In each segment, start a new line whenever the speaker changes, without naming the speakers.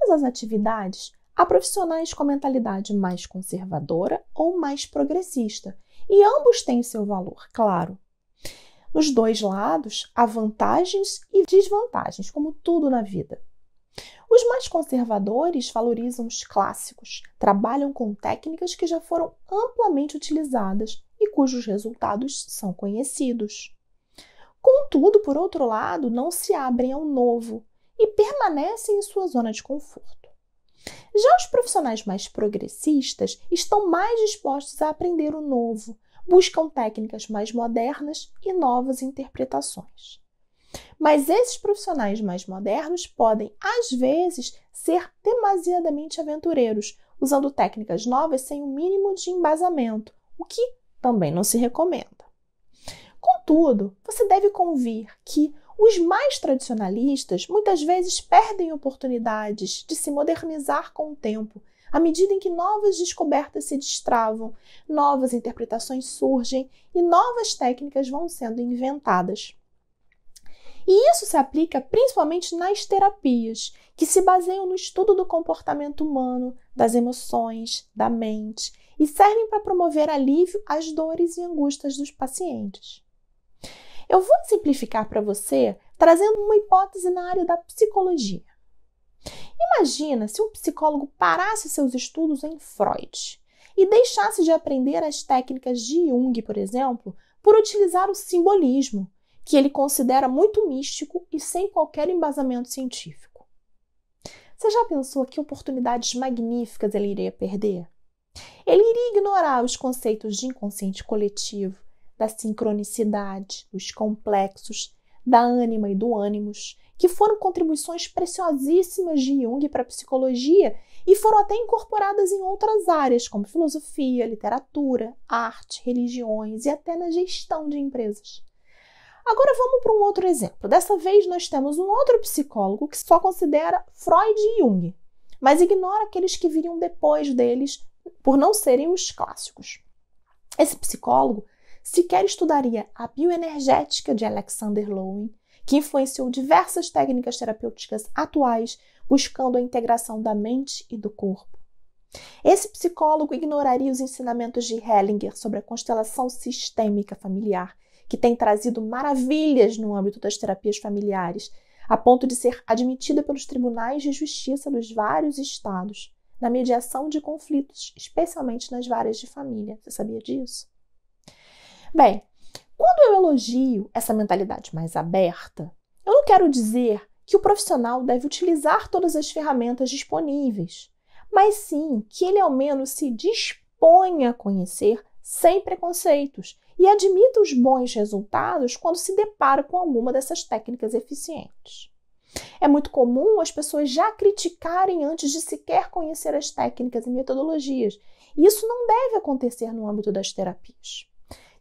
todas as atividades, há profissionais com a mentalidade mais conservadora ou mais progressista, e ambos têm seu valor, claro. Nos dois lados, há vantagens e desvantagens, como tudo na vida. Os mais conservadores valorizam os clássicos, trabalham com técnicas que já foram amplamente utilizadas e cujos resultados são conhecidos. Contudo, por outro lado, não se abrem ao novo e permanecem em sua zona de conforto. Já os profissionais mais progressistas estão mais dispostos a aprender o novo, buscam técnicas mais modernas e novas interpretações. Mas esses profissionais mais modernos podem, às vezes, ser demasiadamente aventureiros, usando técnicas novas sem o mínimo de embasamento, o que também não se recomenda. Contudo, você deve convir que os mais tradicionalistas muitas vezes perdem oportunidades de se modernizar com o tempo, à medida em que novas descobertas se destravam, novas interpretações surgem e novas técnicas vão sendo inventadas. E isso se aplica principalmente nas terapias, que se baseiam no estudo do comportamento humano, das emoções, da mente, e servem para promover alívio às dores e angústias dos pacientes. Eu vou simplificar para você trazendo uma hipótese na área da psicologia. Imagina se um psicólogo parasse seus estudos em Freud e deixasse de aprender as técnicas de Jung, por exemplo, por utilizar o simbolismo, que ele considera muito místico e sem qualquer embasamento científico. Você já pensou que oportunidades magníficas ele iria perder? Ele iria ignorar os conceitos de inconsciente coletivo, da sincronicidade, dos complexos, da ânima e do ânimos, que foram contribuições preciosíssimas de Jung para a psicologia e foram até incorporadas em outras áreas, como filosofia, literatura, arte, religiões e até na gestão de empresas. Agora vamos para um outro exemplo. Dessa vez nós temos um outro psicólogo que só considera Freud e Jung, mas ignora aqueles que viriam depois deles por não serem os clássicos. Esse psicólogo sequer estudaria a bioenergética de Alexander Lowen, que influenciou diversas técnicas terapêuticas atuais, buscando a integração da mente e do corpo. Esse psicólogo ignoraria os ensinamentos de Hellinger sobre a constelação sistêmica familiar, que tem trazido maravilhas no âmbito das terapias familiares, a ponto de ser admitida pelos tribunais de justiça dos vários estados, na mediação de conflitos, especialmente nas varas de família. Você sabia disso? Bem, quando eu elogio essa mentalidade mais aberta, eu não quero dizer que o profissional deve utilizar todas as ferramentas disponíveis, mas sim que ele ao menos se disponha a conhecer sem preconceitos e admita os bons resultados quando se depara com alguma dessas técnicas eficientes. É muito comum as pessoas já criticarem antes de sequer conhecer as técnicas e metodologias, e isso não deve acontecer no âmbito das terapias.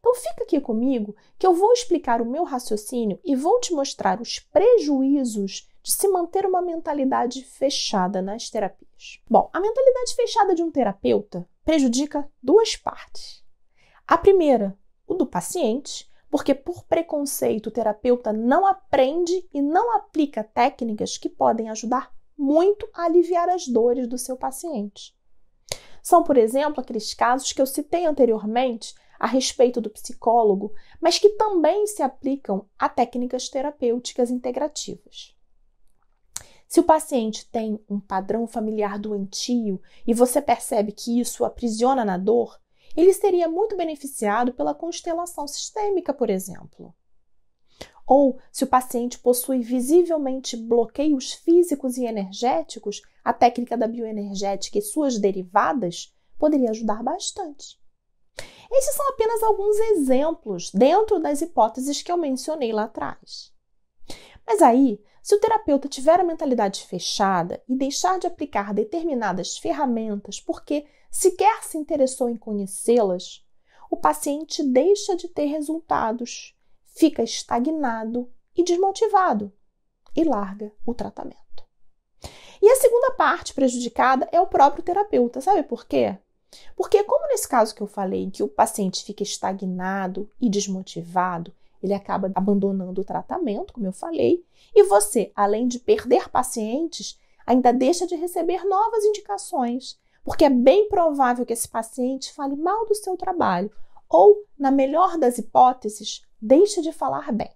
Então fica aqui comigo que eu vou explicar o meu raciocínio e vou te mostrar os prejuízos de se manter uma mentalidade fechada nas terapias. Bom, a mentalidade fechada de um terapeuta prejudica duas partes. A primeira, o do paciente, porque por preconceito o terapeuta não aprende e não aplica técnicas que podem ajudar muito a aliviar as dores do seu paciente. São, por exemplo, aqueles casos que eu citei anteriormente a respeito do psicólogo, mas que também se aplicam a técnicas terapêuticas integrativas. Se o paciente tem um padrão familiar doentio e você percebe que isso o aprisiona na dor, ele seria muito beneficiado pela constelação sistêmica, por exemplo. Ou, se o paciente possui visivelmente bloqueios físicos e energéticos, a técnica da bioenergética e suas derivadas poderia ajudar bastante. Esses são apenas alguns exemplos dentro das hipóteses que eu mencionei lá atrás. Mas aí, se o terapeuta tiver a mentalidade fechada e deixar de aplicar determinadas ferramentas porque sequer se interessou em conhecê-las, o paciente deixa de ter resultados, fica estagnado e desmotivado e larga o tratamento. E a segunda parte prejudicada é o próprio terapeuta. Sabe por quê? Porque, como nesse caso que eu falei, em que o paciente fica estagnado e desmotivado, ele acaba abandonando o tratamento, como eu falei, e você, além de perder pacientes, ainda deixa de receber novas indicações, porque é bem provável que esse paciente fale mal do seu trabalho ou, na melhor das hipóteses, deixe de falar bem.